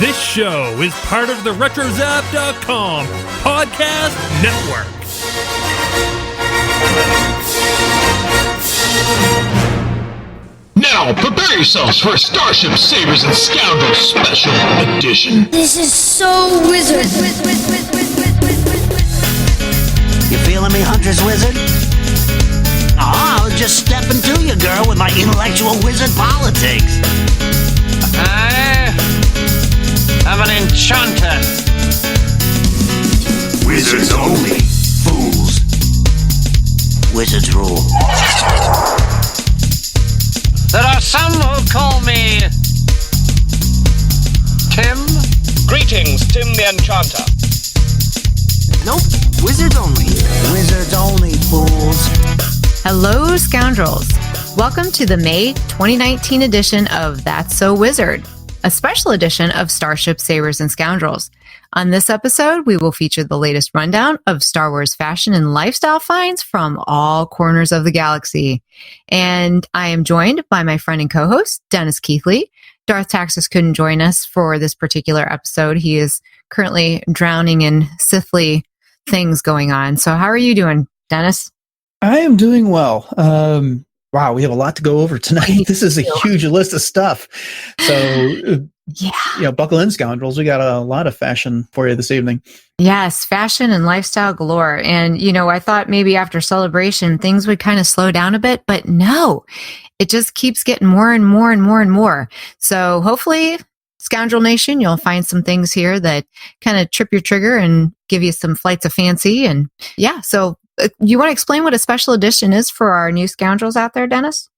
This show is part of the RetroZap.com podcast network. Now, prepare yourselves for a Starships, Sabers, and Scoundrels special edition. This is so wizard. You feeling me, Hunter's Wizard? Oh, I was just stepping to you, girl, with my intellectual wizard politics. I am an enchanter. Wizards only. Fools. Wizards rule. There are some who call me Tim. Greetings, Tim the Enchanter. Nope, wizards only. Wizards only, fools. Hello, Scoundrels. Welcome to the May 2019 edition of That's So Wizard, a special edition of Starships, Sabers, and Scoundrels. On this episode, we will feature the latest rundown of Star Wars fashion and lifestyle finds from all corners of the galaxy. And I am joined by my friend and co-host, Dennis Keithley. Darth Taxis couldn't join us for this particular episode. He is currently drowning in Sithly things going on. So how are you doing, Dennis? I am doing well. Wow, we have a lot to go over tonight. This is a huge list of stuff. So, buckle in, Scoundrels. We got a lot of fashion for you this evening. Yes, fashion and lifestyle galore. And, I thought maybe after Celebration, things would kind of slow down a bit, but no, it just keeps getting more and more and more and more. So hopefully, Scoundrel Nation, you'll find some things here that kind of trip your trigger and give you some flights of fancy. And so you want to explain what a special edition is for our new Scoundrels out there, Dennis?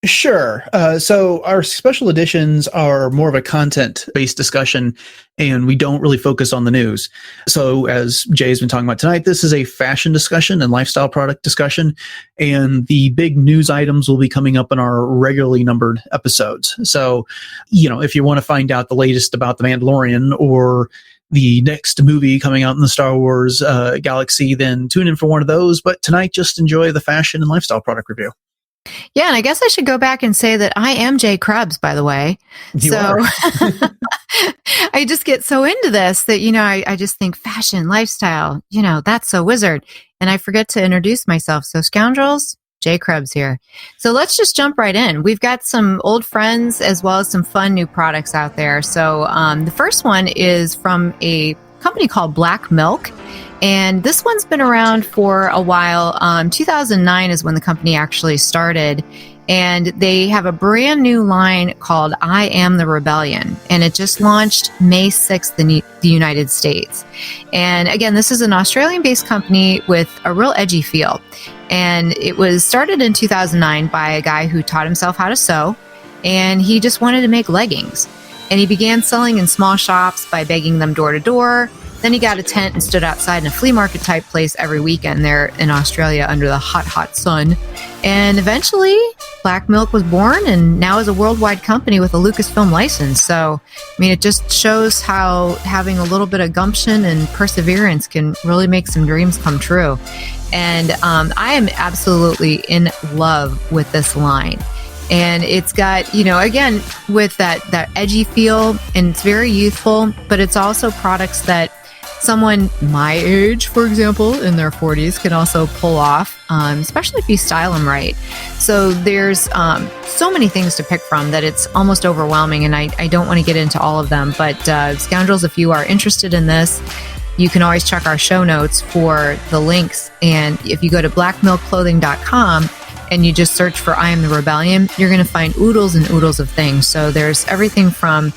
Sure. So our special editions are more of a content-based discussion, and we don't really focus on the news. So as Jay's been talking about tonight, this is a fashion discussion and lifestyle product discussion, and the big news items will be coming up in our regularly numbered episodes. So, if you want to find out the latest about The Mandalorian or the next movie coming out in the Star Wars galaxy, then tune in for one of those. But tonight, just enjoy the fashion and lifestyle product review. Yeah, and I guess I should go back and say that I am Jay Krebs, by the way. You are. I just get so into this that, I just think fashion, lifestyle, that's so wizard. And I forget to introduce myself. So Scoundrels, Jay Krebs here. So let's just jump right in. We've got some old friends as well as some fun new products out there. So the first one is from a company called BlackMilk. And this one's been around for a while. 2009 is when the company actually started. And they have a brand new line called I Am the Rebellion. And it just launched May 6th in the United States. And again, this is an Australian-based company with a real edgy feel. And it was started in 2009 by a guy who taught himself how to sew. And he just wanted to make leggings. And he began selling in small shops by begging them door to door. Then he got a tent and stood outside in a flea market type place every weekend there in Australia under the hot, hot sun. And eventually, BlackMilk was born and now is a worldwide company with a Lucasfilm license. So, it just shows how having a little bit of gumption and perseverance can really make some dreams come true. And I am absolutely in love with this line. And it's got, again, with that edgy feel, and it's very youthful, but it's also products that someone my age, for example, in their 40s can also pull off, especially if you style them right. So there's so many things to pick from that it's almost overwhelming, and I don't want to get into all of them. But Scoundrels, if you are interested in this, you can always check our show notes for the links. And if you go to blackmilkclothing.com and you just search for I Am the Rebellion, you're going to find oodles and oodles of things. So there's everything from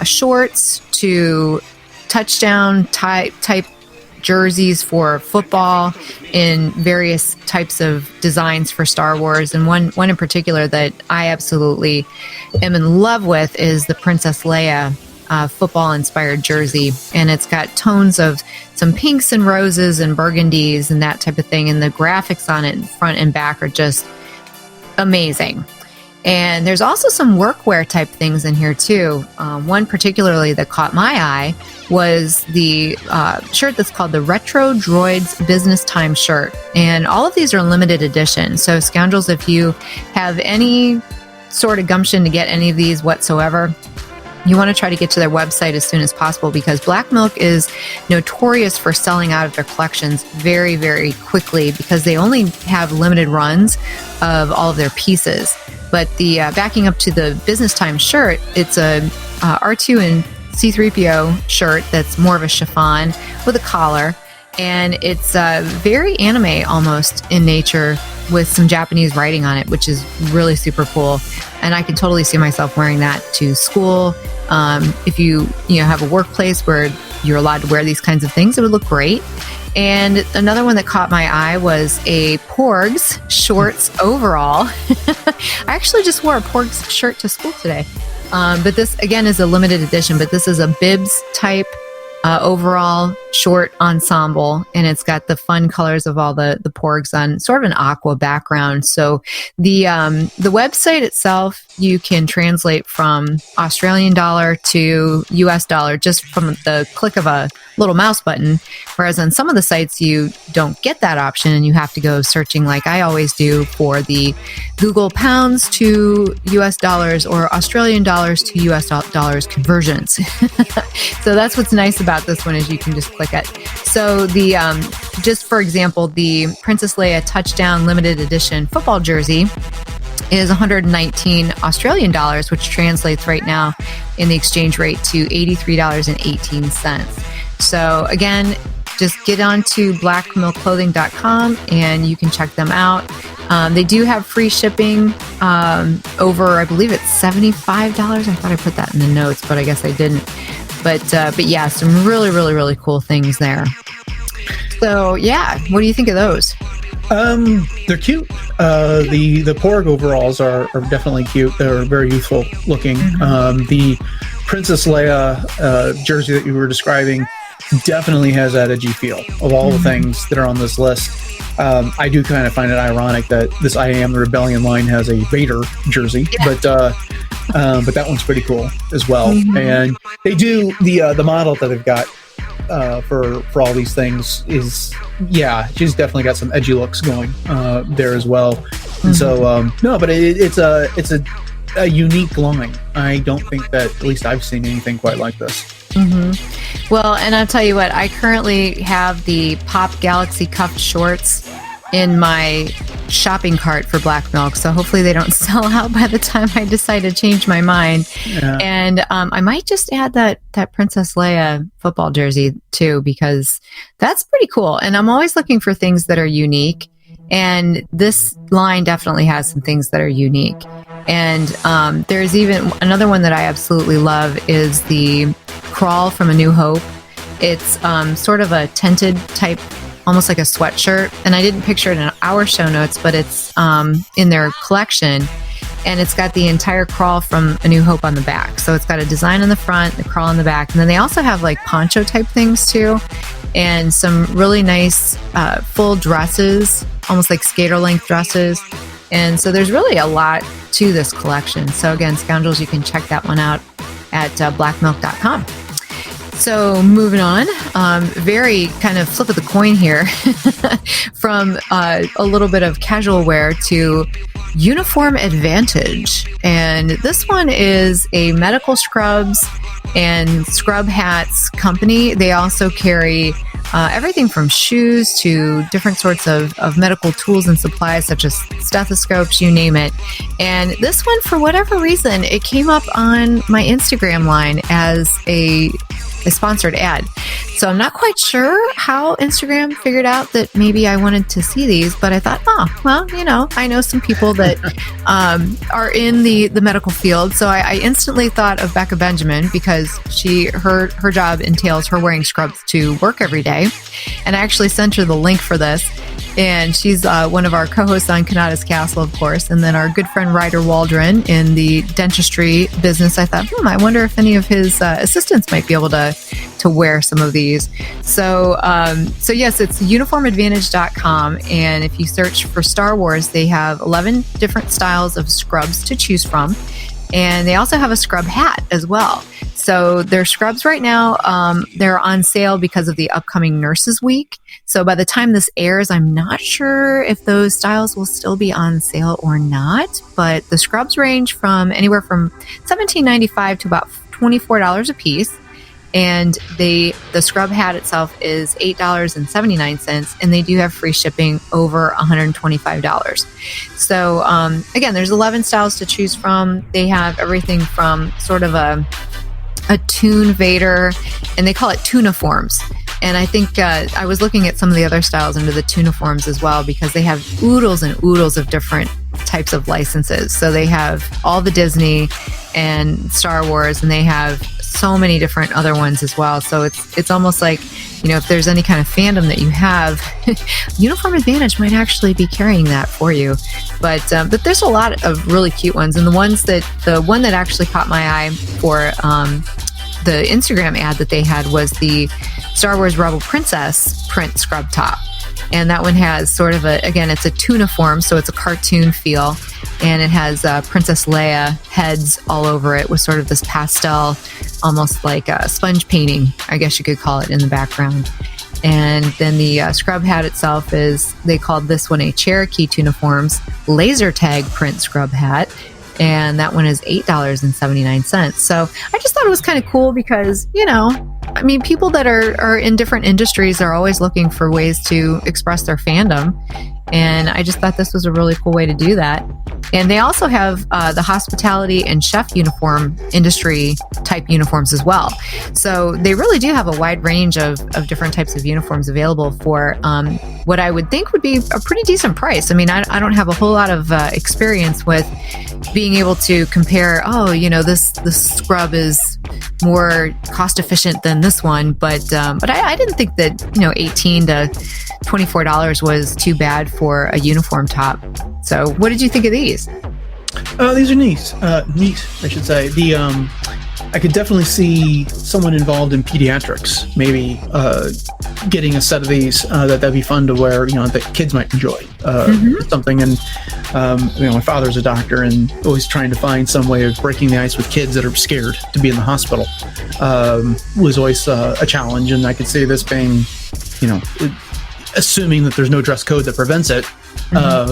shorts to touchdown type jerseys for football in various types of designs for Star Wars. And one in particular that I absolutely am in love with is the Princess Leia football-inspired jersey. And it's got tones of some pinks and roses and burgundies and that type of thing. And the graphics on it, front and back, are just amazing. And there's also some workwear type things in here too. One particularly that caught my eye was the shirt that's called the Retro Droids Business Time shirt. And all of these are limited edition. So Scoundrels, if you have any sort of gumption to get any of these whatsoever, you want to try to get to their website as soon as possible, because BlackMilk is notorious for selling out of their collections very, very quickly, because they only have limited runs of all of their pieces. But the backing up to the business time shirt, it's a R2 and C-3PO shirt that's more of a chiffon with a collar, and it's very anime almost in nature, with some Japanese writing on it, which is really super cool. And I can totally see myself wearing that to school. If you have a workplace where you're allowed to wear these kinds of things, it would look great. And another one that caught my eye was a Porgs shorts overall. I actually just wore a Porgs shirt to school today. But this, again, is a limited edition, but this is a bibs type overall short ensemble, and it's got the fun colors of all the Porgs on sort of an aqua background. So the website itself, you can translate from Australian dollar to US dollar just from the click of a little mouse button, whereas on some of the sites you don't get that option, and you have to go searching like I always do for the Google pounds to US dollars or Australian dollars to US dollars conversions. So that's what's nice about this one, is you can just click it. So the just for example, the Princess Leia Touchdown limited edition football jersey is 119 Australian dollars, which translates right now in the exchange rate to $83.18. So again, just get on to blackmilkclothing.com and you can check them out. They do have free shipping over, I believe it's $75. I thought I put that in the notes, but I guess I didn't. But yeah, some really, really, really cool things there. So yeah, what do you think of those? They're cute. The Porg overalls are definitely cute. They're very youthful looking. The Princess Leia jersey that you were describing definitely has that edgy feel of all the things that are on this list. I do kind of find it ironic that this I Am the Rebellion line has a Vader jersey, but that one's pretty cool as well. And they do the model that they've got for all these things is, yeah, she's definitely got some edgy looks going there as well. And so no, but it's a unique line. I don't think that, at least I've seen anything quite like this. Well, and I'll tell you what, I currently have the Pop Galaxy cuffed shorts in my shopping cart for BlackMilk, so hopefully they don't sell out by the time I decide to change my mind. Yeah. And I might just add that Princess Leia football jersey too, because that's pretty cool. And I'm always looking for things that are unique, and this line definitely has some things that are unique. And there's even another one that I absolutely love is the Crawl from A New Hope. It's sort of a tented type, almost like a sweatshirt. And I didn't picture it in our show notes, but it's in their collection. And it's got the entire Crawl from A New Hope on the back. So it's got a design on the front, the Crawl on the back. And then they also have like poncho type things too. And some really nice full dresses, almost like skater length dresses. And so there's really a lot to this collection. So again, Scoundrels, you can check that one out at blackmilk.com. So moving on, very kind of flip of the coin here from a little bit of casual wear to Uniform Advantage. And this one is a medical scrubs and scrub hats company. They also carry everything from shoes to different sorts of medical tools and supplies, such as stethoscopes, you name it. And this one, for whatever reason, it came up on my Instagram line as a sponsored ad. So I'm not quite sure how Instagram figured out that maybe I wanted to see these, but I thought, oh, well, I know some people that are in the medical field. So I instantly thought of Becca Benjamin, because her job entails her wearing scrubs to work every day. And I actually sent her the link for this. And she's one of our co-hosts on Kanata's Castle, of course. And then our good friend Ryder Waldron in the dentistry business. I thought, I wonder if any of his assistants might be able to wear some of these. So yes, it's uniformadvantage.com. And if you search for Star Wars, they have 11 different styles of scrubs to choose from. And they also have a scrub hat as well. So their scrubs right now, they're on sale because of the upcoming Nurses Week. So by the time this airs, I'm not sure if those styles will still be on sale or not. But the scrubs range from anywhere from $17.95 to about $24 a piece. And the scrub hat itself is $8.79, and they do have free shipping over $125. So again, there's 11 styles to choose from. They have everything from sort of a Toon Vader, and they call it Tuniforms. And I think I was looking at some of the other styles under the Tuniforms as well, because they have oodles and oodles of different types of licenses. So they have all the Disney and Star Wars, and they have so many different other ones as well. So it's almost like, if there's any kind of fandom that you have, Uniform Advantage might actually be carrying that for you. But there's a lot of really cute ones, and the one that actually caught my eye for the Instagram ad that they had was the Star Wars Rebel Princess print scrub top. And that one has sort of it's a Tuniform, so it's a cartoon feel. And it has Princess Leia heads all over it with sort of this pastel, almost like a sponge painting, I guess you could call it, in the background. And then the scrub hat itself they called this one a Cherokee Tuniforms laser tag print scrub hat. And that one is $8.79. So I just thought it was kind of cool because, people that are in different industries are always looking for ways to express their fandom. And I just thought this was a really cool way to do that. And they also have the hospitality and chef uniform industry type uniforms as well. So they really do have a wide range of different types of uniforms available for what I would think would be a pretty decent price. I mean, I don't have a whole lot of experience with being able to compare, this scrub is more cost efficient than this one. But I didn't think that, $18 to $24 was too bad for a uniform top. So what did you think of these? These are neat. Neat, I should say. I could definitely see someone involved in pediatrics maybe getting a set of these. That'd be fun to wear. That kids might enjoy something. And my father's a doctor, and always trying to find some way of breaking the ice with kids that are scared to be in the hospital was always a challenge. And I could see this being, assuming that there's no dress code that prevents it,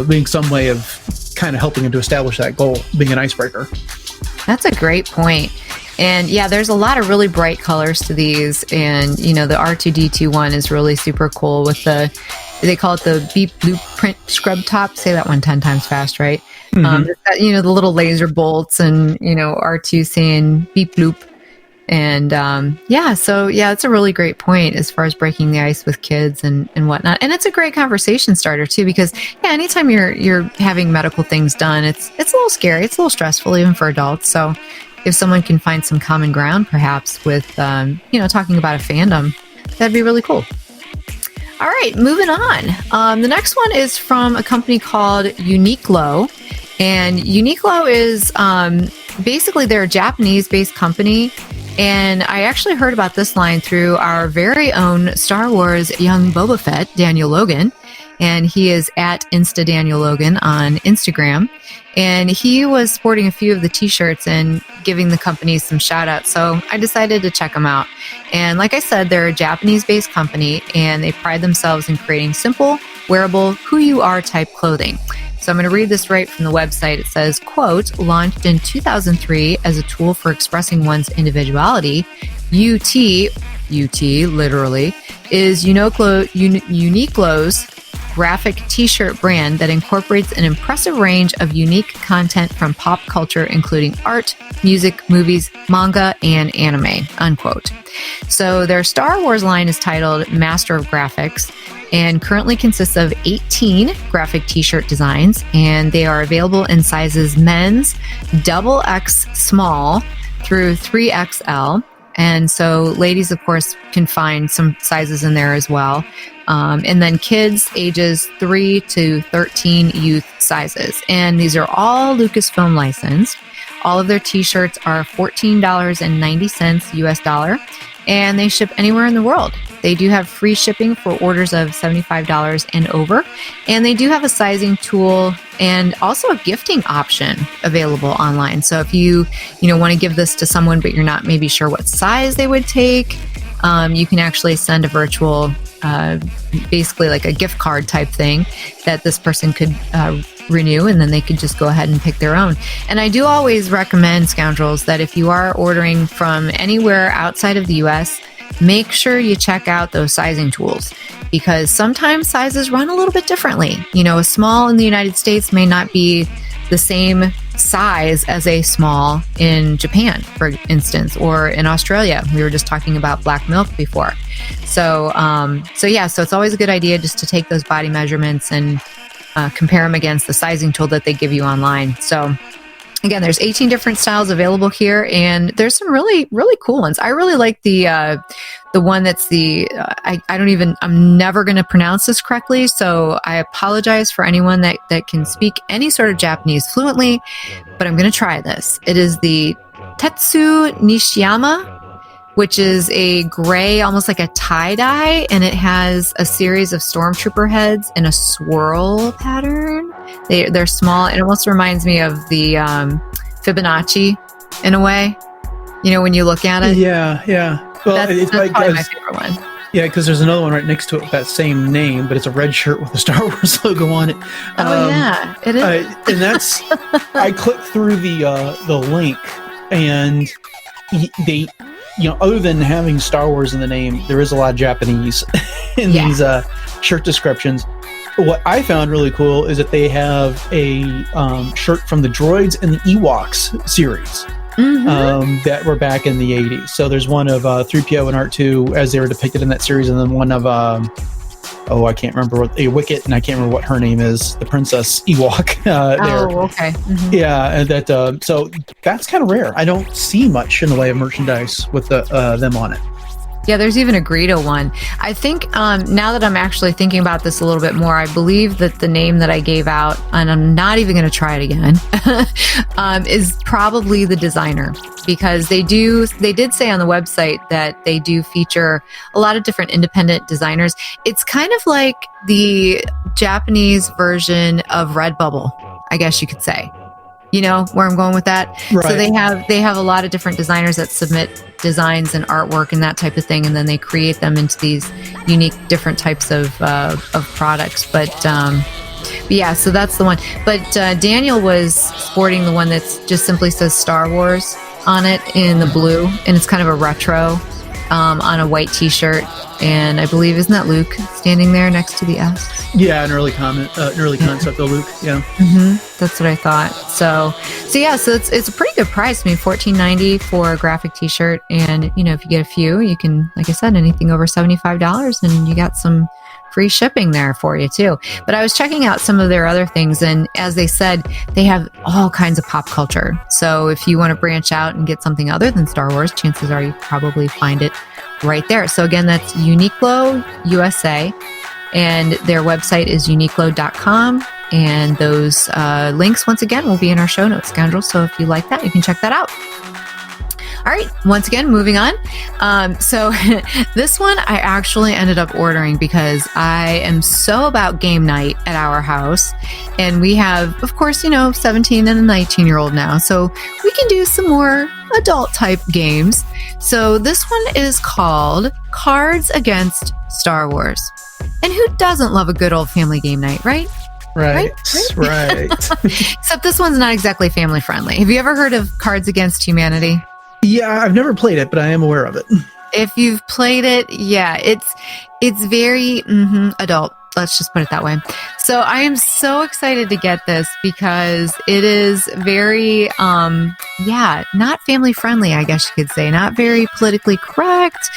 being some way of kind of helping him to establish that goal, being an icebreaker. That's a great point. And yeah, there's a lot of really bright colors to these. And, the R2D2 one is really super cool with they call it the Beep Blueprint scrub top. Say that one 10 times fast, right? It's got, the little laser bolts and, R2 saying Beep Bloop. And it's a really great point as far as breaking the ice with kids and whatnot. And it's a great conversation starter too, because anytime you're having medical things done, it's a little scary, it's a little stressful even for adults. So if someone can find some common ground perhaps with talking about a fandom, that'd be really cool. All right, moving on. The next one is from a company called Uniqlo. And Uniqlo is basically they're a Japanese-based company. And I actually heard about this line through our very own Star Wars young Boba Fett, Daniel Logan. And he is at Insta Daniel Logan on Instagram. And he was sporting a few of the t-shirts and giving the company some shout outs. So I decided to check them out. And like I said, they're a Japanese-based company, and they pride themselves in creating simple, wearable, who you are type clothing. So I'm going to read this right from the website. It says, quote, launched in 2003 as a tool for expressing one's individuality, UT literally, is Uniqlo's graphic t-shirt brand that incorporates an impressive range of unique content from pop culture, including art, music, movies, manga, and anime, unquote. So their Star Wars line is titled Master of Graphics and currently consists of 18 graphic t-shirt designs, and they are available in sizes men's XX small through 3XL. And so ladies, of course, can find some sizes in there as well. And then kids ages 3 to 13 youth sizes. And these are all Lucasfilm licensed. All of their t-shirts are $14.90 US dollar, and they ship anywhere in the world. They do have free shipping for orders of $75 and over. And they do have a sizing tool and also a gifting option available online. So if you want to give this to someone, but you're not maybe sure what size they would take, you can actually send a virtual, basically like a gift card type thing that this person could renew, and then they could just go ahead and pick their own. And I do always recommend, Scoundrels, that if you are ordering from anywhere outside of the US, make sure you check out those sizing tools, because sometimes sizes run a little bit differently. You know, a small in the United States may not be the same size as a small in Japan, for instance, or in Australia. We were just talking about BlackMilk before. So it's always a good idea just to take those body measurements and compare them against the sizing tool that they give you online. So again, there's 18 different styles available here, and there's some really, really cool ones. I really like the one that's I'm never going to pronounce this correctly, so I apologize for anyone that can speak any sort of Japanese fluently, but I'm going to try this. It is the Tetsu Nishiyama, which is a gray, almost like a tie-dye, and it has a series of stormtrooper heads in a swirl pattern. They're small. It almost reminds me of the Fibonacci in a way, you know, when you look at it. Yeah. Well, that's probably my favorite one. Yeah, because there's another one right next to it with that same name, but it's a red shirt with the Star Wars logo on it. Yeah, it is. And that's, I clicked through the link, and they, you know, other than having Star Wars in the name, there is a lot of Japanese in these shirt descriptions. What I found really cool is that they have a shirt from the Droids and the Ewoks series. That were back in the 80s. So there's one of 3PO and R2 as they were depicted in that series, and then one of I can't remember what Wicket, and I can't remember what her name is, the Princess Ewok. Okay. Yeah, and that so that's kind of rare. I don't see much in the way of merchandise with them on it. Yeah, there's even a Greedo one. I think now that I'm actually thinking about this a little bit more, I believe that the name that I gave out, and I'm not even going to try it again, is probably the designer, because they did say on the website that they do feature a lot of different independent designers. It's kind of like the Japanese version of Redbubble, I guess you could say. You know where I'm going with that? Right. So they have a lot of different designers that submit designs and artwork and that type of thing, and then they create them into these unique different types of products. But yeah, so that's the one. But Daniel was sporting the one that's just simply says Star Wars on it in the blue, and it's kind of a retro on a white t-shirt. And I believe, isn't that Luke standing there next to the S? Yeah, an early concept of Luke. Yeah, that's what I thought. So it's a pretty good price. I mean, $14.90 for a graphic t-shirt, and you know, if you get a few, you can, like I said, anything over $75, and you got some free shipping there for you too. But I was checking out some of their other things, and as they said, they have all kinds of pop culture. So if you want to branch out and get something other than Star Wars, chances are you probably find it right there. So again, that's Uniqlo USA, and their website is uniqlo.com. And those links, once again, will be in our show notes, Scoundrels. So if you like that, you can check that out. All right, once again, moving on. So this one I actually ended up ordering because I am so about game night at our house. And we have, of course, 17 and a 19-year-old now. So we can do some more adult type games. So this one is called Cards Against Star Wars. And who doesn't love a good old family game night, right? Right. Except this one's not exactly family friendly. Have you ever heard of Cards Against Humanity? Yeah, I've never played it, but I am aware of it. If you've played it, yeah, it's very adult. Let's just put it that way. So I am so excited to get this because it is very, not family friendly, I guess you could say, not very politically correct.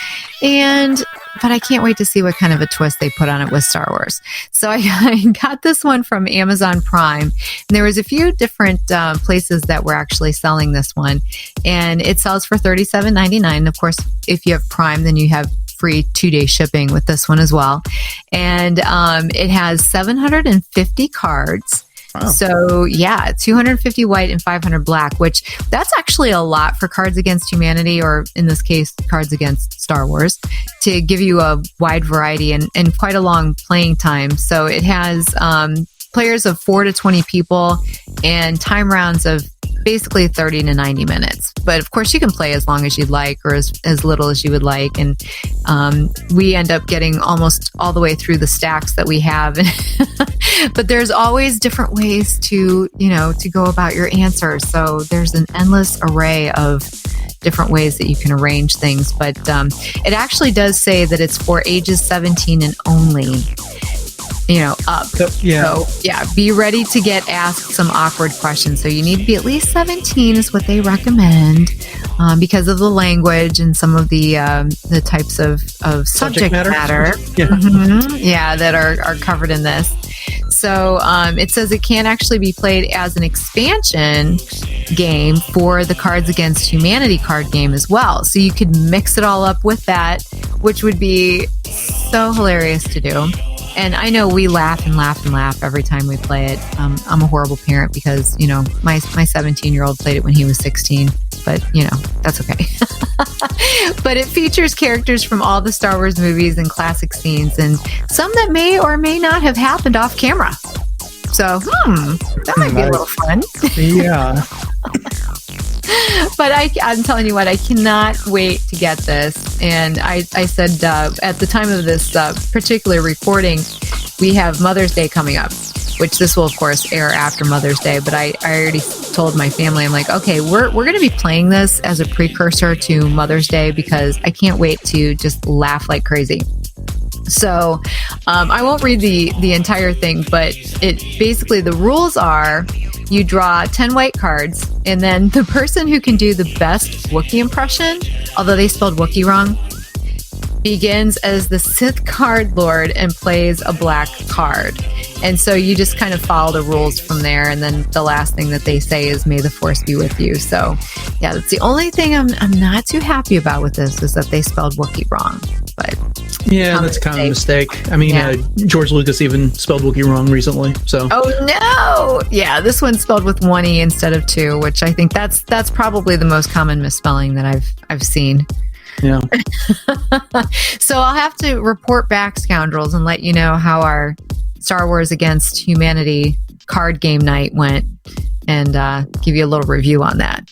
But I can't wait to see what kind of a twist they put on it with Star Wars. So I got this one from Amazon Prime, and there was a few different places that were actually selling this one, and it sells for $37.99. Of course, if you have Prime, then you have free 2-day shipping with this one as well. And it has 750 cards. Wow. So yeah, 250 white and 500 black, which that's actually a lot for Cards Against Humanity, or in this case, Cards Against Star Wars, to give you a wide variety and quite a long playing time. So it has players of 4 to 20 people and time rounds of basically 30 to 90 minutes. But of course, you can play as long as you'd like or as little as you would like. And we end up getting almost all the way through the stacks that we have. But there's always different ways to go about your answers. So there's an endless array of different ways that you can arrange things. But it actually does say that it's for ages 17 and only. Up. So be ready to get asked some awkward questions. So you need to be at least 17 is what they recommend because of the language and some of the types of subject matter. That are covered in this. So it says it can actually be played as an expansion game for the Cards Against Humanity card game as well. So you could mix it all up with that, which would be so hilarious to do. And I know we laugh and laugh and laugh every time we play it. I'm a horrible parent because, my 17-year-old played it when he was 16, but, that's okay. But it features characters from all the Star Wars movies and classic scenes, and some that may or may not have happened off camera. So, that might be a little fun. Yeah. But I'm telling you what, I cannot wait to get this. And I said at the time of this particular recording, we have Mother's Day coming up, which this will, of course, air after Mother's Day. But I already told my family, I'm like, okay, we're going to be playing this as a precursor to Mother's Day because I can't wait to just laugh like crazy. So I won't read the entire thing, but basically the rules are you draw 10 white cards, and then the person who can do the best Wookiee impression, although they spelled Wookiee wrong, begins as the Sith card lord and plays a black card. And so you just kind of follow the rules from there. And then the last thing that they say is, may the force be with you. So yeah, that's the only thing I'm not too happy about with this is that they spelled Wookiee wrong. But yeah, that's kind of a mistake. I mean, George Lucas even spelled Wookiee wrong recently. So oh no, yeah, this one's spelled with one E instead of two, which I think that's probably the most common misspelling that I've seen. Yeah. So I'll have to report back, Scoundrels, and let you know how our Star Wars Against Humanity card game night went, and give you a little review on that.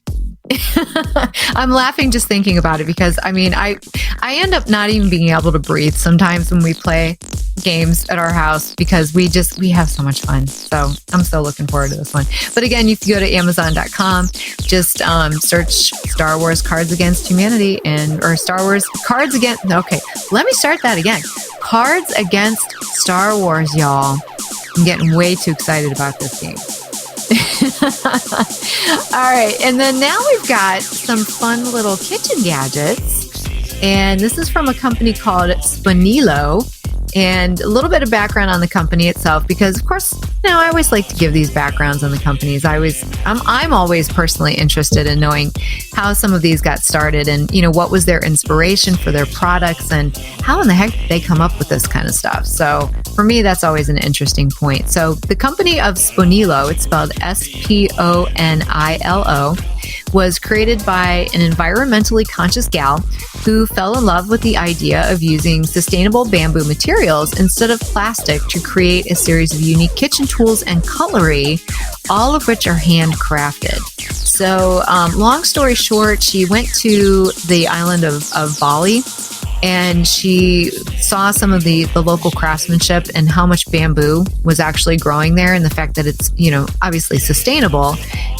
I'm laughing just thinking about it because I mean I end up not even being able to breathe sometimes when we play games at our house because we have so much fun. So I'm so looking forward to this one. But again, you can go to Amazon.com, just search Star Wars Cards Against Humanity or Star Wars Cards Against. Okay, let me start that again. Cards Against Star Wars, y'all. I'm getting way too excited about this game. All right, and then now we've got some fun little kitchen gadgets, and this is from a company called Sponilo. And a little bit of background on the company itself, because of course, I always like to give these backgrounds on the companies. I'm always personally interested in knowing how some of these got started and, what was their inspiration for their products and how in the heck did they come up with this kind of stuff. So for me, that's always an interesting point. So the company of Sponilo, it's spelled Sponilo, was created by an environmentally conscious gal who fell in love with the idea of using sustainable bamboo materials instead of plastic to create a series of unique kitchen tools and cutlery, all of which are handcrafted. So long story short, she went to the island of Bali, and she saw some of the local craftsmanship and how much bamboo was actually growing there, and the fact that it's, obviously sustainable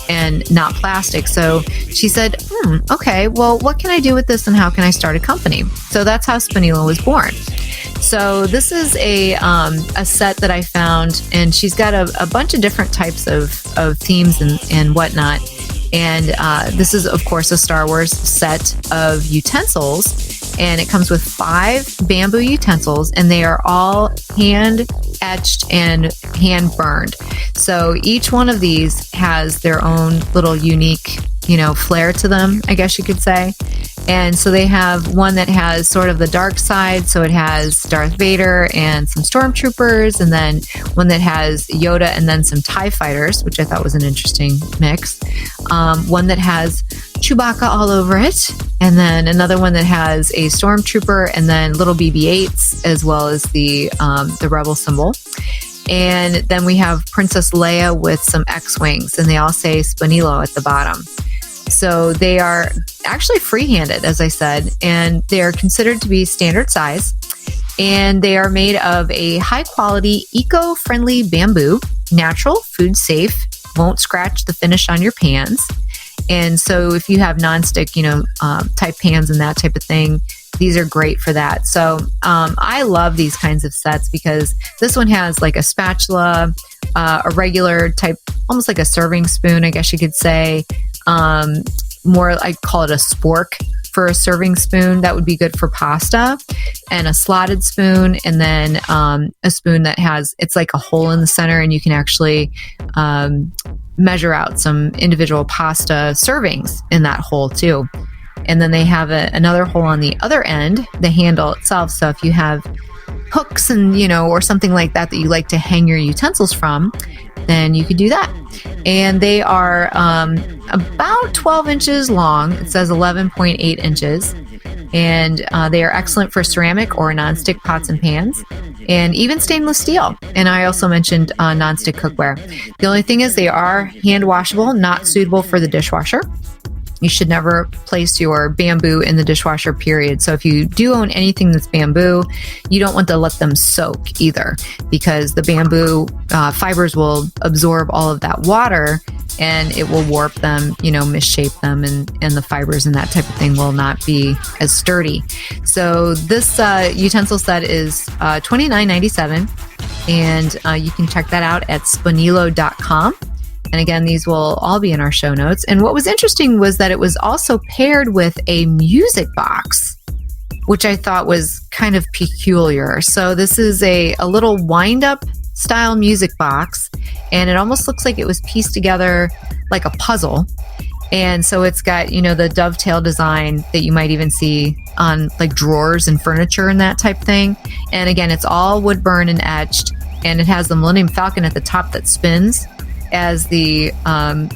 and not plastic. So she said, okay, well, what can I do with this and how can I start a company? So that's how Sponilo was born. So this is a set that I found, and she's got a bunch of different types of themes and whatnot. And this is, of course, a Star Wars set of utensils. And it comes with 5 bamboo utensils, and they are all hand etched and hand burned. So each one of these has their own little unique, flair to them, I guess you could say. And so they have one that has sort of the dark side. So it has Darth Vader and some stormtroopers, and then one that has Yoda and then some TIE fighters, which I thought was an interesting mix. One that has Chewbacca all over it, and then another one that has a stormtrooper and then little BB-8s, as well as the rebel symbol. And then we have Princess Leia with some X-Wings, and they all say Sponilo at the bottom. So they are actually free-handed, as I said, and they are considered to be standard size. And they are made of a high-quality, eco-friendly bamboo, natural, food safe, won't scratch the finish on your pans. And so if you have nonstick, type pans and that type of thing, these are great for that. So I love these kinds of sets because this one has like a spatula, a regular type, almost like a serving spoon, I guess you could say. More, I call it a spork for a serving spoon. That would be good for pasta, and a slotted spoon, and then a spoon that has, it's like a hole in the center, and you can actually measure out some individual pasta servings in that hole too. And then they have another hole on the other end, the handle itself. So if you have hooks and, or something like that you like to hang your utensils from, then you could do that. And they are about 12 inches long. It says 11.8 inches. And they are excellent for ceramic or nonstick pots and pans, and even stainless steel. And I also mentioned nonstick cookware. The only thing is they are hand washable, not suitable for the dishwasher. You should never place your bamboo in the dishwasher, period. So if you do own anything that's bamboo, you don't want to let them soak either, because the bamboo fibers will absorb all of that water and it will warp them, misshape them, and the fibers and that type of thing will not be as sturdy. So this utensil set is $29.97, and you can check that out at Sponilo.com. And again, these will all be in our show notes. And what was interesting was that it was also paired with a music box, which I thought was kind of peculiar. So this is a little wind-up style music box, and it almost looks like it was pieced together like a puzzle. And so it's got, the dovetail design that you might even see on like drawers and furniture and that type thing. And again, it's all wood burn and etched, and it has the Millennium Falcon at the top that spins as the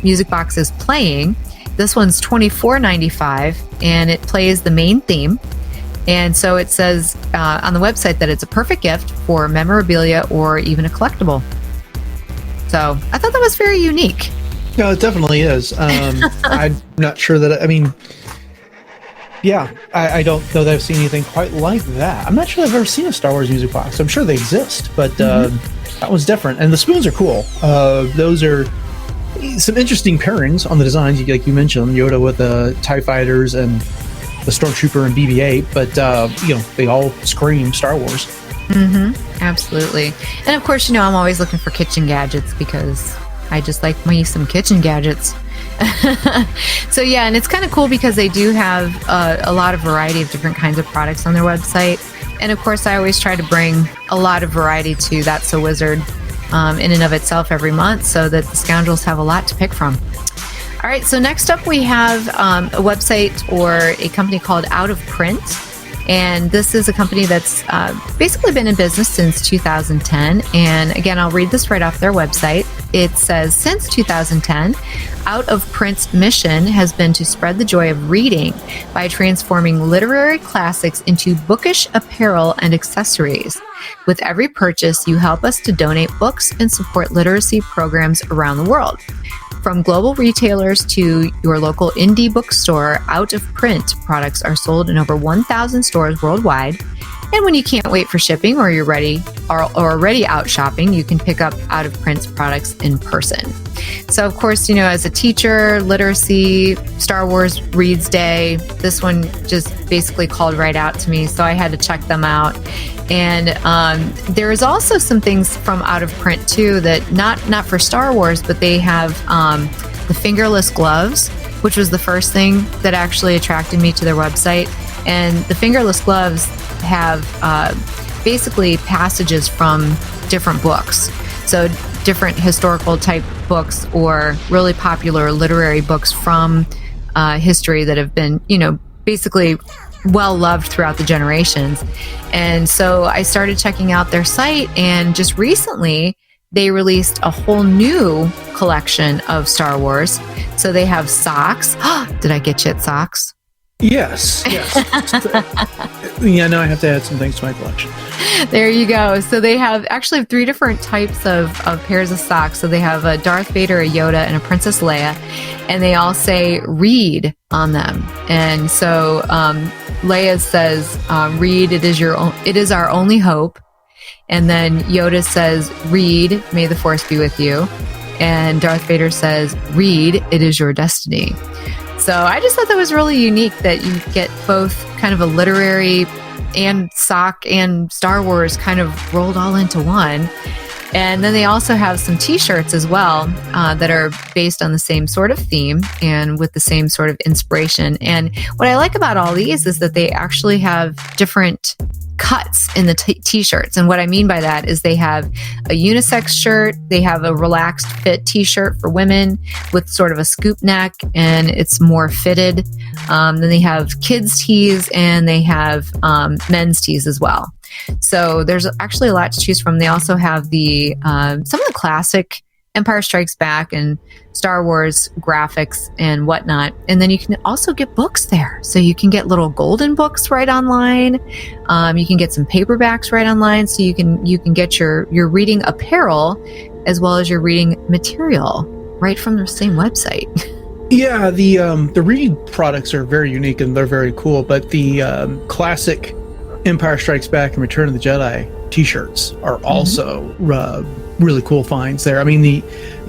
music box is playing. This one's $24.95, and it plays the main theme. And so it says on the website that it's a perfect gift for memorabilia or even a collectible. So I thought that was very unique. No, it definitely is. I'm not sure that, I don't know that I've seen anything quite like that. I'm not sure I've ever seen a Star Wars music box. I'm sure they exist, but that was different. And the spoons are cool. Those are some interesting pairings on the designs. Like you mentioned, Yoda with the TIE Fighters and the Stormtrooper and BB-8, but, they all scream Star Wars. Absolutely. And of course, I'm always looking for kitchen gadgets because I just like me some kitchen gadgets. So yeah, and it's kind of cool because they do have a lot of variety of different kinds of products on their website. And of course, I always try to bring a lot of variety to That's So Wizard in and of itself every month, so that the Scoundrels have a lot to pick from. All right, so next up we have a website or a company called Out of Print. And this is a company that's basically been in business since 2010. And again, I'll read this right off their website. It says, since 2010, Out of Print's mission has been to spread the joy of reading by transforming literary classics into bookish apparel and accessories. With every purchase, you help us to donate books and support literacy programs around the world. From global retailers to your local indie bookstore, Out of Print products are sold in over 1,000 stores worldwide. And when you can't wait for shipping or you're ready or already out shopping, you can pick up Out of Print's products in person. So, of course, as a teacher, literacy, Star Wars Reads Day, this one just basically called right out to me. So I had to check them out. And there is also some things from Out of Print too that not for Star Wars, but they have the fingerless gloves, which was the first thing that actually attracted me to their website. And the fingerless gloves have basically passages from different books. So different historical type books or really popular literary books from history that have been, basically well loved throughout the generations. And so I started checking out their site, and just recently they released a whole new collection of Star Wars. So they have socks. Did I get you at socks? Yes. Yeah, no, I have to add some things to my collection. There you go. So they have actually 3 different types of pairs of socks. So they have a Darth Vader, a Yoda, and a Princess Leia. And they all say read on them. And so Leia says, read, it is our only hope. And then Yoda says, read, may the force be with you. And Darth Vader says, read, it is your destiny. So I just thought that was really unique that you get both kind of a literary and sock and Star Wars kind of rolled all into one. And then they also have some t-shirts as well that are based on the same sort of theme and with the same sort of inspiration. And what I like about all these is that they actually have different cuts in the t-shirts. And what I mean by that is they have a unisex shirt, they have a relaxed fit t-shirt for women with sort of a scoop neck and it's more fitted. Then they have kids tees and they have men's tees as well. So there's actually a lot to choose from. They also have the some of the classic Empire Strikes Back and Star Wars graphics and whatnot. And then you can also get books there. So you can get little golden books right online. You can get some paperbacks right online. So you can get your reading apparel as well as your reading material right from the same website. Yeah, the reading products are very unique and they're very cool. But the classic Empire Strikes Back and Return of the Jedi t-shirts are also really cool finds there. I mean, the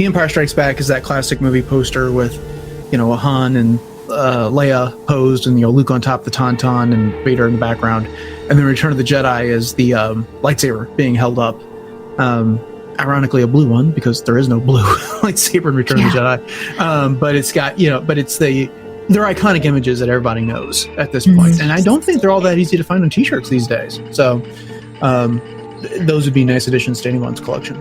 Empire Strikes Back is that classic movie poster with, a Han and Leia posed and, Luke on top of the Tauntaun and Vader in the background. And then Return of the Jedi is the lightsaber being held up. Ironically, a blue one because there is no blue lightsaber in Return of the Jedi. But it's got, they're iconic images that everybody knows at this point. And I don't think they're all that easy to find on t-shirts these days. So those would be nice additions to anyone's collection.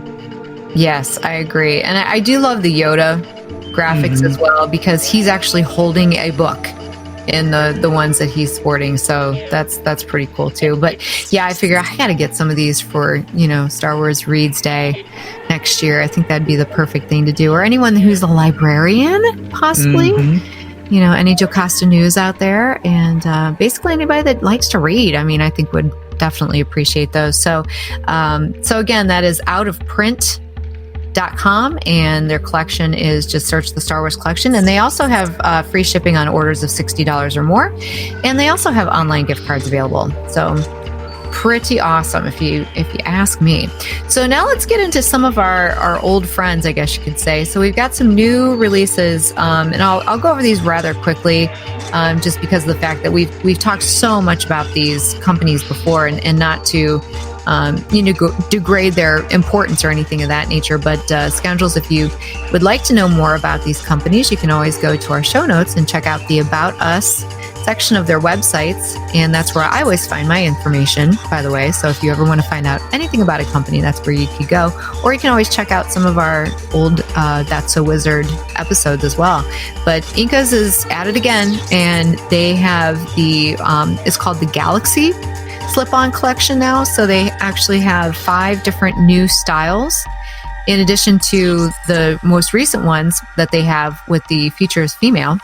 Yes, I agree. And I do love the Yoda graphics as well because he's actually holding a book in the ones that he's sporting. So that's pretty cool too. But yeah, I figure I got to get some of these for, Star Wars Reads Day next year. I think that'd be the perfect thing to do. Or anyone who's a librarian, possibly. Any Jocasta News out there, and basically anybody that likes to read, I think would definitely appreciate those. So again, that is outofprint.com, and their collection is just search the Star Wars collection, and they also have free shipping on orders of $60 or more, and they also have online gift cards available. So pretty awesome if you ask me. So now let's get into some of our old friends, I guess you could say. So we've got some new releases, and I'll go over these rather quickly, just because of the fact that we've talked so much about these companies before, and not to degrade their importance or anything of that nature. But Scoundrels, if you would like to know more about these companies, you can always go to our show notes and check out the About Us section of their websites, and that's where I always find my information, by the way. So if you ever want to find out anything about a company, that's where you could go. Or you can always check out some of our old That's So Wizard episodes as well. But Inkkas is at it again, and they have it's called the Galaxy slip-on collection now. So they actually have 5 different new styles, in addition to the most recent ones that they have with the features female.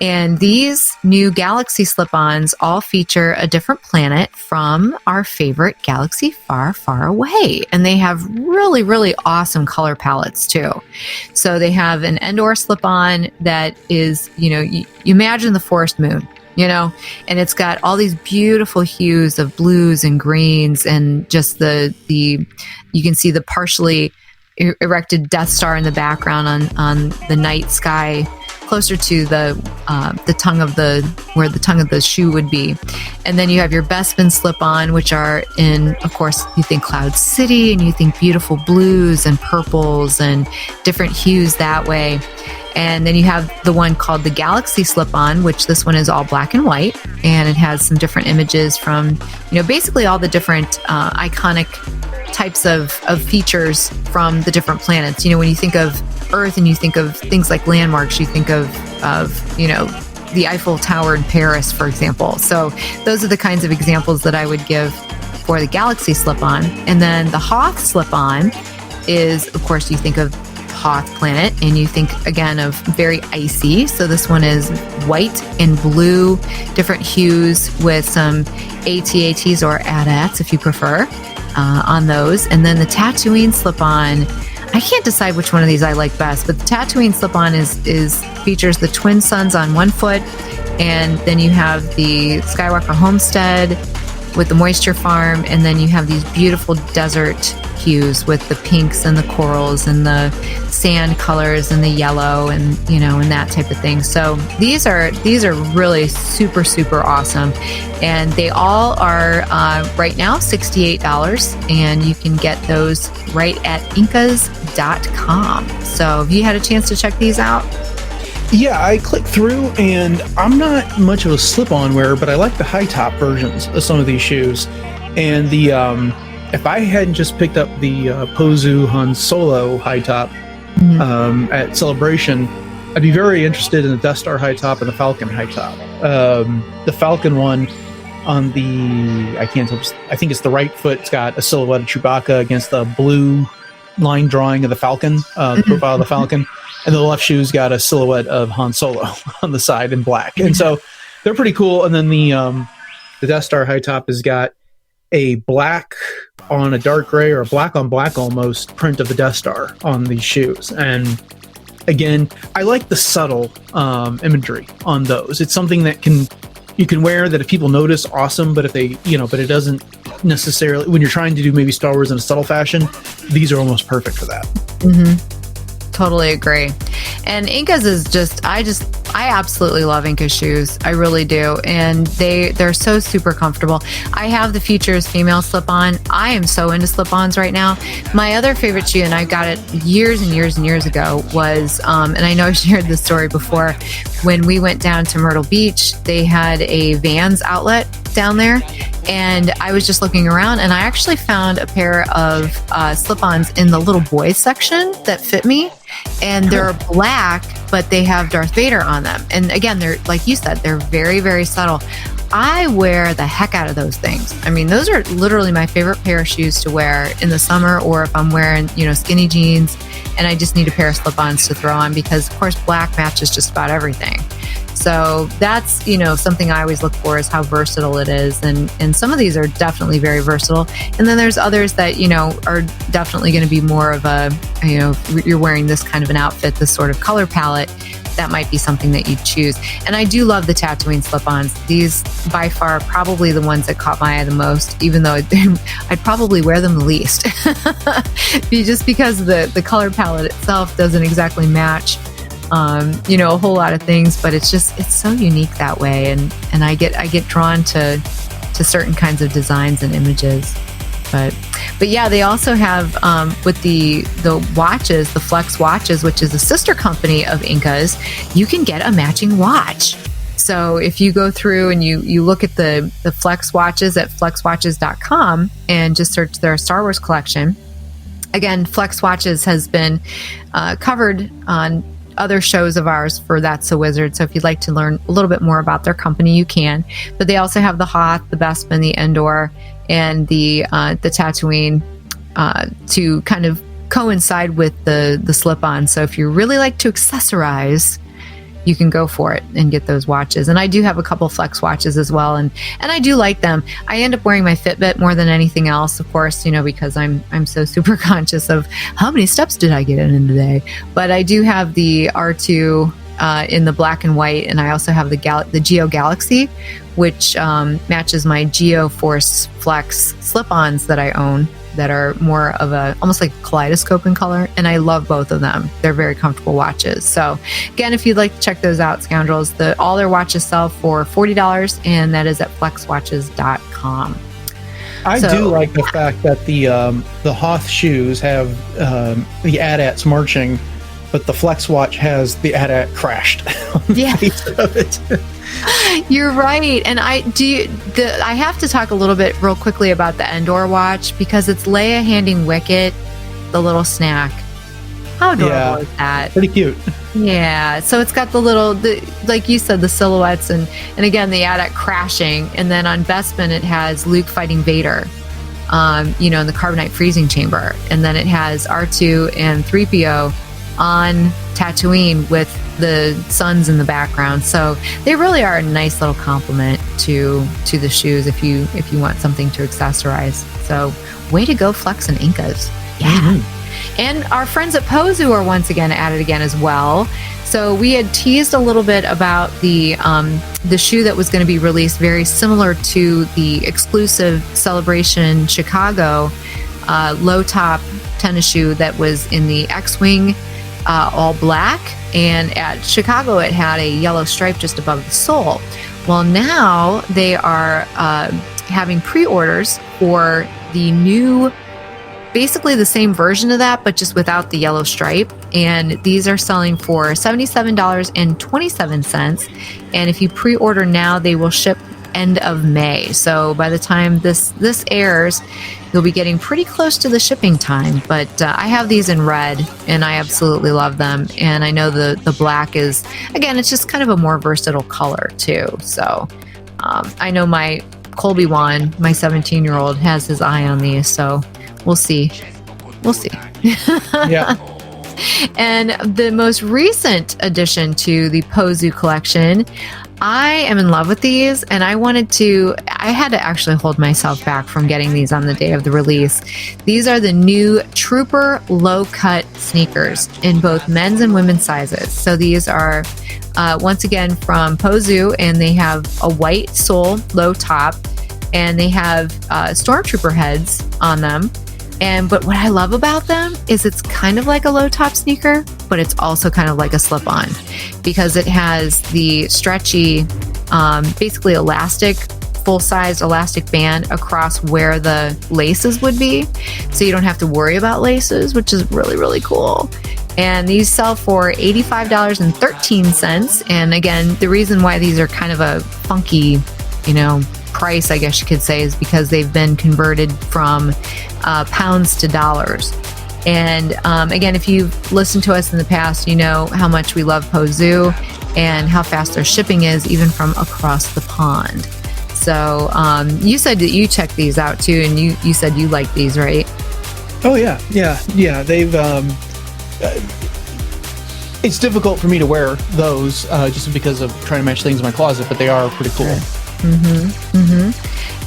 And these new Galaxy slip-ons all feature a different planet from our favorite galaxy far, far away. And they have really, really awesome color palettes too. So they have an Endor slip-on that is, you imagine the forest moon, and it's got all these beautiful hues of blues and greens, and just you can see the partially erected Death Star in the background on the night sky, closer to the tongue of where the tongue of the shoe would be. And then you have your Bespin slip-on, which are in, of course, you think Cloud City, and you think beautiful blues and purples and different hues that way. And then you have the one called the Galaxy slip-on, which this one is all black and white, and it has some different images from, basically all the different iconic types of features from the different planets. When you think of Earth and you think of things like landmarks, you think of the Eiffel Tower in Paris, for example. So those are the kinds of examples that I would give for the Galaxy slip-on. And then the Hoth slip-on is, of course, you think of Hoth planet, and you think again of very icy. So this one is white and blue, different hues with some AT-ATs or AT-ATs if you prefer on those. And then the Tatooine slip-on, I can't decide which one of these I like best, but the Tatooine slip-on is features the twin suns on one foot, and then you have the Skywalker homestead with the moisture farm, and then you have these beautiful desert hues with the pinks and the corals and the sand colors and the yellow and and that type of thing. So these are really super, super awesome, and they all are right now $68, and you can get those right at Inkkas.com. So have you had a chance to check these out? Yeah, I clicked through, and I'm not much of a slip-on wearer, but I like the high-top versions of some of these shoes. And the if I hadn't just picked up the Pozu Han Solo high-top at Celebration, I'd be very interested in the Death Star high-top and the Falcon high-top. The Falcon one on the, I think it's the right foot, it's got a silhouette of Chewbacca against the blue line drawing of the Falcon, the profile of the Falcon. And the left shoe's got a silhouette of Han Solo on the side in black. And so they're pretty cool. And then the Death Star high top has got a black on a dark gray, or a black on black almost print of the Death Star on these shoes. And again, I like the subtle imagery on those. It's something that you can wear that if people notice, awesome. But if they, but it doesn't necessarily, when you're trying to do maybe Star Wars in a subtle fashion, these are almost perfect for that. Mm-hmm. Totally agree. And Inkkas is I absolutely love Inkkas shoes. I really do. And they're so super comfortable. I have the Futures female slip-on. I am so into slip-ons right now. My other favorite shoe, and I got it years and years and years ago, was, and I know I shared this story before, when we went down to Myrtle Beach, they had a Vans outlet down there, and I was just looking around, and I actually found a pair of slip-ons in the little boys section that fit me, and they're black, but they have Darth Vader on them. And again, they're, like you said, they're very, very subtle. I wear the heck out of those things. I mean, those are literally my favorite pair of shoes to wear in the summer, or if I'm wearing, skinny jeans and I just need a pair of slip-ons to throw on, because of course black matches just about everything. So that's, something I always look for, is how versatile it is. And some of these are definitely very versatile. And then there's others that, are definitely going to be more of a, you're wearing this kind of an outfit, this sort of color palette, that might be something that you choose. And I do love the Tatooine slip-ons. These, by far, probably the ones that caught my eye the most, even though I'd probably wear them the least. Just because the color palette itself doesn't exactly match a whole lot of things, but it's so unique that way, and I get drawn to certain kinds of designs and images. But yeah, they also have with the watches, the Flex watches, which is a sister company of Inkkas, you can get a matching watch. So if you go through and you look at the Flex watches at flexwatches.com and just search their Star Wars collection. Again, Flex Watches has been covered on other shows of ours for That's a Wizard. So if you'd like to learn a little bit more about their company, you can. But they also have the Hoth, the Bespin, the Endor, and the Tatooine to kind of coincide with the slip-on. So if you really like to accessorize, you can go for it and get those watches. And I do have a couple Flex watches as well, and I do like them. I end up wearing my Fitbit more than anything else, of course, because I'm so super conscious of how many steps did I get in today. But I do have the R2 in the black and white, and I also have the Geo Galaxy, which matches my Geo Force Flex slip-ons that I own, that are more of a almost like kaleidoscope in color, and I love both of them. They're very comfortable watches. So again, if you'd like to check those out, Scoundrels, all their watches sell for $40, and that is at flexwatches.com. I do like the fact that the Hoth shoes have the AT-ATs marching, but the Flex watch has the AT-AT crashed on the face of it. You're right. And I have to talk a little bit real quickly about the Endor watch, because it's Leia handing Wicket the little snack. How adorable is that? Pretty cute. Yeah. So it's got like you said, the silhouettes and again, the AT-AT crashing. And then on Bespin, it has Luke fighting Vader, in the carbonite freezing chamber. And then it has R2 and 3PO on Tatooine with the suns in the background. So they really are a nice little complement to the shoes if you want something to accessorize. So way to go, Flex and Inkkas. Yeah. And our friends at Pozu are once again at it again as well. So we had teased a little bit about the shoe that was going to be released, very similar to the exclusive Celebration Chicago low top tennis shoe that was in the X-Wing all black. And at Chicago, it had a yellow stripe just above the sole. Well, now they are having pre-orders for the new, basically the same version of that, but just without the yellow stripe. And these are selling for $77.27. And if you pre-order now, they will ship end of May. So by the time this airs, you'll be getting pretty close to the shipping time. But I have these in red, and I absolutely love them. And I know the black is, again, it's just kind of a more versatile color too. So I know my Colby Wan, my 17-year-old, has his eye on these. So we'll see. Yeah. And the most recent addition to the Pozu collection, I am in love with these, and I had to actually hold myself back from getting these on the day of the release. These are the new Trooper low cut sneakers in both men's and women's sizes. So these are once again from Pozu, and they have a white sole, low top, and they have stormtrooper heads on them. But what I love about them is it's kind of like a low top sneaker, but it's also kind of like a slip on, because it has the stretchy, basically elastic, full-size elastic band across where the laces would be. So you don't have to worry about laces, which is really, really cool. And these sell for $85.13. And again, the reason why these are kind of a funky, price, I guess you could say, is because they've been converted from pounds to dollars. And again, if you've listened to us in the past, you know how much we love Pozu and how fast their shipping is, even from across the pond. So you said that you checked these out too, and you said you like these, right? Oh yeah. They've it's difficult for me to wear those just because of trying to match things in my closet, but they are pretty cool. Right.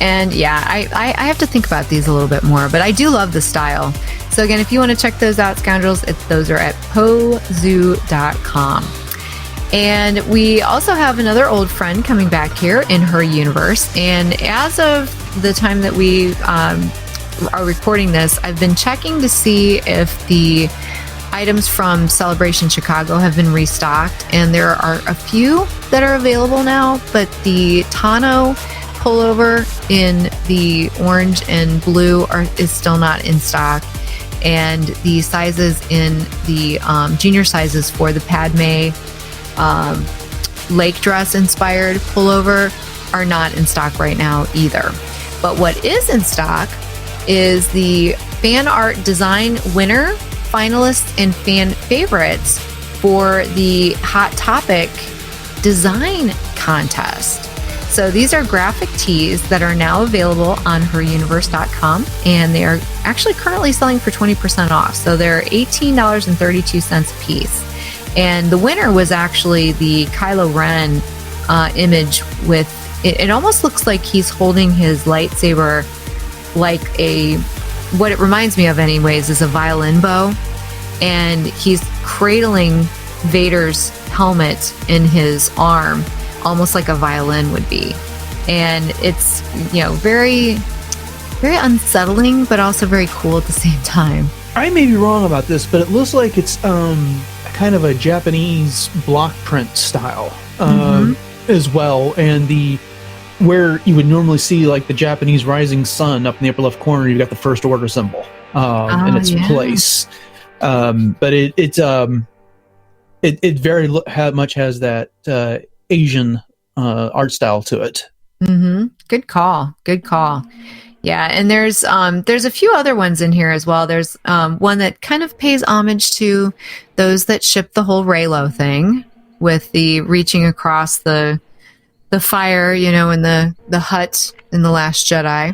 And yeah, I have to think about these a little bit more, but I do love the style. So again, if you want to check those out, Scoundrels, those are at pozu.com. And we also have another old friend coming back here in her universe. And as of the time that we are recording this, I've been checking to see if the items from Celebration Chicago have been restocked, and there are a few that are available now, but the Tano pullover in the orange and blue is still not in stock, and the sizes in the junior sizes for the Padme lake dress inspired pullover are not in stock right now either. But what is in stock is the fan art design winner, finalists, and fan favorites for the Hot Topic design contest. So these are graphic tees that are now available on heruniverse.com, and they are actually currently selling for 20% off. So they're $18.32 a piece. And the winner was actually the Kylo Ren image with, it almost looks like he's holding his lightsaber like what it reminds me of anyways is a violin bow, and he's cradling Vader's helmet in his arm, almost like a violin would be. And it's, very, very unsettling, but also very cool at the same time. I may be wrong about this, but it looks like it's kind of a Japanese block print style as well. And where you would normally see like the Japanese rising sun up in the upper left corner, you've got the First Order symbol in its place. But it very much has that Asian art style to it. Good call. Yeah, and there's a few other ones in here as well. There's one that kind of pays homage to those that ship the whole Reylo thing, with the reaching across the fire, in the hut in The Last Jedi.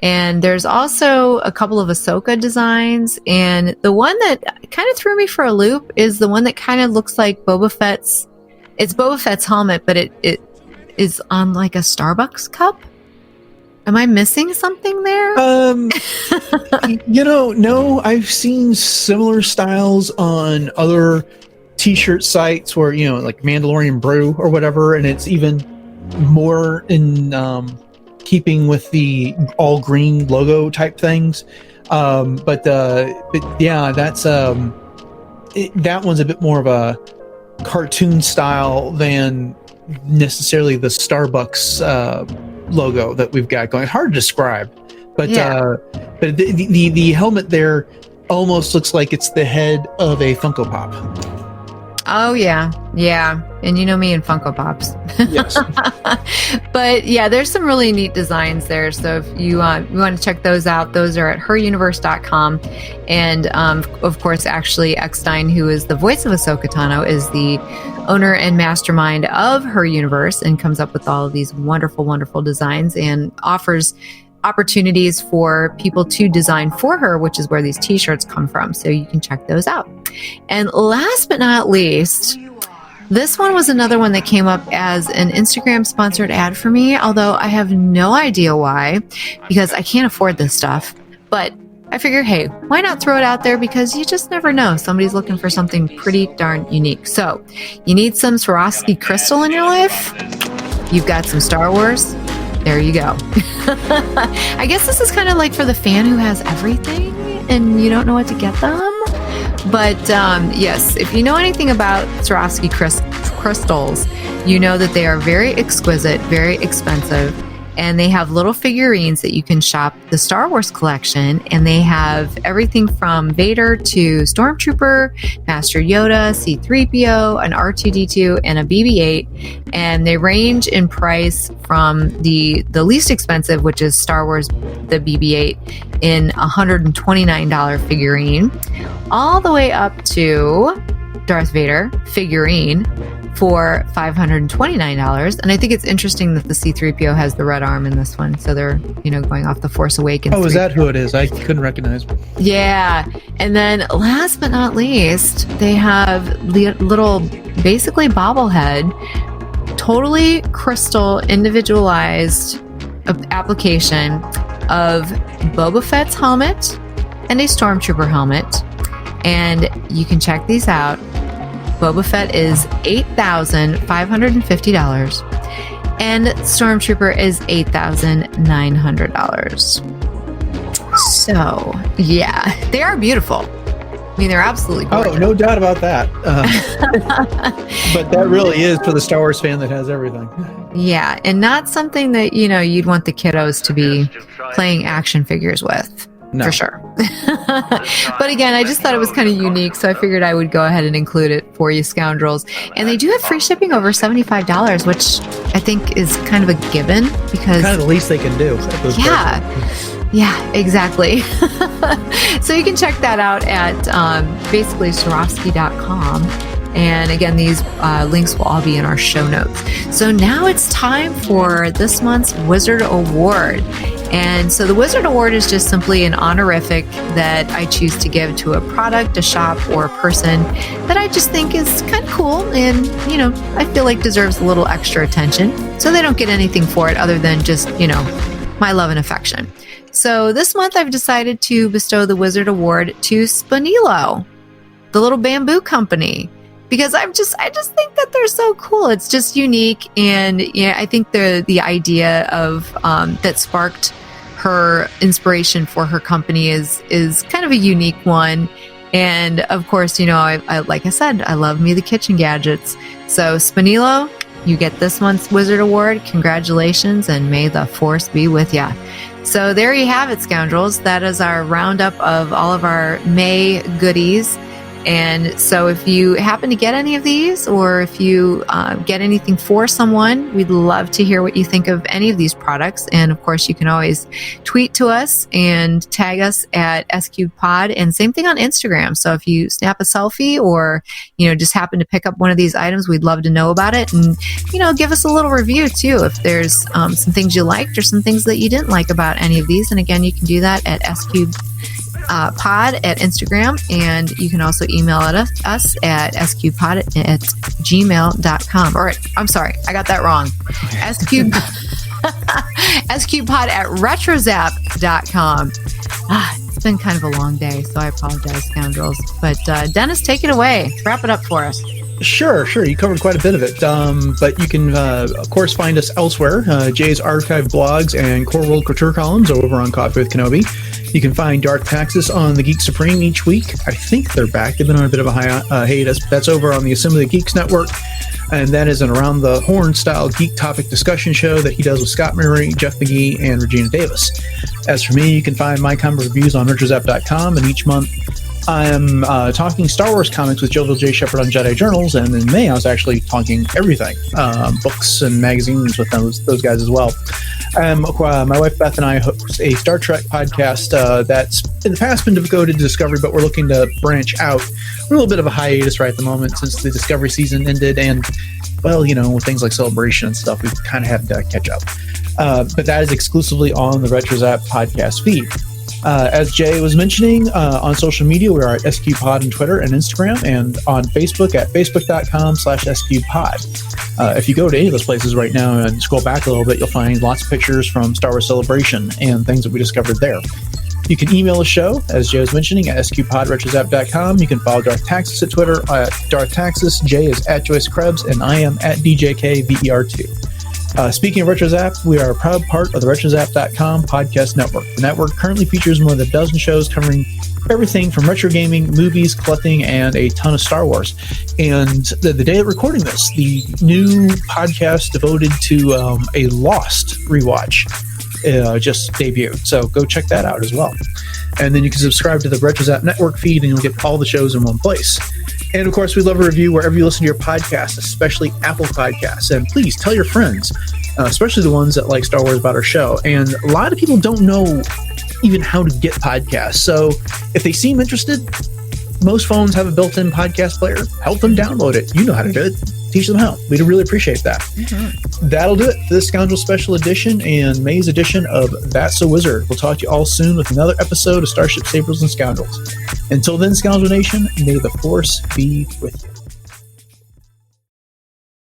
And there's also a couple of Ahsoka designs. And the one that kind of threw me for a loop is the one that kind of looks like Boba Fett's. It's Boba Fett's helmet, but it is on like a Starbucks cup. Am I missing something there? No, I've seen similar styles on other t-shirt sites where, like Mandalorian Brew or whatever, and it's even more in keeping with the all green logo type things. But yeah, that's that one's a bit more of a cartoon style than necessarily the Starbucks logo that we've got going. Hard to describe, but the helmet there almost looks like it's the head of a Funko Pop. Oh yeah, and you know me and Funko Pops. Yes. But yeah, there's some really neat designs there. So if you want to check those out, those are at heruniverse.com. And of course, Ashley Eckstein, who is the voice of Ahsoka Tano, is the owner and mastermind of Her Universe and comes up with all of these wonderful, wonderful designs and offers opportunities for people to design for her, which is where these t-shirts come from. So you can check those out. And last but not least, this one was another one that came up as an Instagram sponsored ad for me, although I have no idea why, because I can't afford this stuff. But I figure, hey, why not throw it out there? Because you just never know. Somebody's looking for something pretty darn unique. So you need some Swarovski crystal in your life? You've got some Star Wars? There you go. I guess this is kind of like for the fan who has everything and you don't know what to get them. But yes, if you know anything about Swarovski crystals, you know that they are very exquisite, very expensive, and they have little figurines that you can shop the Star Wars collection, and they have everything from Vader to Stormtrooper, Master Yoda, C-3PO, an R2-D2, and a BB-8, and they range in price from the least expensive, which is Star Wars, the BB-8, in $129 figurine, all the way up to Darth Vader figurine for $529. And I think it's interesting that the C-3PO has the red arm in this one. So they're, going off the Force Awakens. Oh, is that who it is? I couldn't recognize. Yeah. And then last but not least, they have the little, basically bobblehead, totally crystal, individualized application of Boba Fett's helmet and a Stormtrooper helmet. And you can check these out. Boba Fett is $8,550 and Stormtrooper is $8,900. So, yeah, they are beautiful. I mean, they're absolutely gorgeous. Oh, no doubt about that. But that really is for the Star Wars fan that has everything. Yeah, and not something that, you'd want the kiddos to be playing action figures with. No. For sure. But again, I just thought it was kind of unique, so I figured I would go ahead and include it for you scoundrels. And they do have free shipping over $75, which I think is kind of a given because kind of the least they can do. Yeah. Yeah, exactly. So you can check that out at basically Swarovski.com. And again, these links will all be in our show notes. So now it's time for this month's Wizard Award. And so the Wizard Award is just simply an honorific that I choose to give to a product, a shop, or a person that I just think is kind of cool and, I feel like deserves a little extra attention. So they don't get anything for it other than just, my love and affection. So this month I've decided to bestow the Wizard Award to Sponilo, the little bamboo company. Because I just think that they're so cool. It's just unique, and I think the idea of that sparked her inspiration for her company is kind of a unique one. And of course, I like I said, I love me the kitchen gadgets. So Sponilo, you get this month's Wizard Award. Congratulations, and may the force be with ya. So there you have it, scoundrels. That is our roundup of all of our May goodies. And so if you happen to get any of these, or if you get anything for someone, we'd love to hear what you think of any of these products. And of course, you can always tweet to us and tag us at SQPod, and same thing on Instagram. So if you snap a selfie or, just happen to pick up one of these items, we'd love to know about it. And, give us a little review too, if there's some things you liked or some things that you didn't like about any of these. And again, you can do that at SQPod at Instagram, and you can also email us at sqpod@gmail.com. Or I'm sorry, I got that wrong. SQPod at retrozap.com. It's been kind of a long day, so I apologize, Scoundrels. But Dennis, take it away. Wrap it up for us. Sure. You covered quite a bit of it. But you can, of course, find us elsewhere. Jay's archive blogs and Core World Couture columns are over on Coffee with Kenobi. You can find Dark Taxis on the Geek Supreme each week. I think they're back. They've been on a bit of a hiatus. That's over on the Assembly of Geeks Network. And that is an Around the Horn style geek topic discussion show that he does with Scott Murray, Jeff McGee, and Regina Davis. As for me, you can find my comic reviews on retrozap.com, and each month I'm talking Star Wars comics with Jovial J. Shepard on Jedi Journals, and in May I was actually talking everything, books and magazines with those guys as well. My wife Beth and I host a Star Trek podcast that's in the past been devoted to Discovery, but we're looking to branch out. We're a little bit of a hiatus right at the moment since the Discovery season ended, and well, with things like Celebration and stuff, we kind of had to catch up. But that is exclusively on the RetroZap podcast feed. As Jay was mentioning, on social media, we are at SQPod on Twitter and Instagram, and on Facebook at facebook.com/SQPod. If you go to any of those places right now and scroll back a little bit, you'll find lots of pictures from Star Wars Celebration and things that we discovered there. You can email the show, as Jay was mentioning, at sqpod@retrozap.com. You can follow Darth Taxis at Twitter at Darth Taxis. Jay is at Joyce Krebs, and I am at DJKVER2. Speaking of RetroZap, we are a proud part of the RetroZap.com podcast network. The network currently features more than a dozen shows covering everything from retro gaming, movies, collecting, and a ton of Star Wars. And the day of recording this, the new podcast devoted to a Lost rewatch just debuted. So go check that out as well. And then you can subscribe to the RetroZap network feed, and you'll get all the shows in one place. And of course, we love a review wherever you listen to your podcast, especially Apple Podcasts. And please tell your friends, especially the ones that like Star Wars, about our show. And a lot of people don't know even how to get podcasts. So if they seem interested, most phones have a built-in podcast player. Help them download it. You know how to do it. Teach them how. We'd really appreciate that. Mm-hmm. That'll do it for this Scoundrel Special Edition and May's edition of That's a Wizard. We'll talk to you all soon with another episode of Starships, Sabers, and Scoundrels. Until then, Scoundrel Nation, may the Force be with you.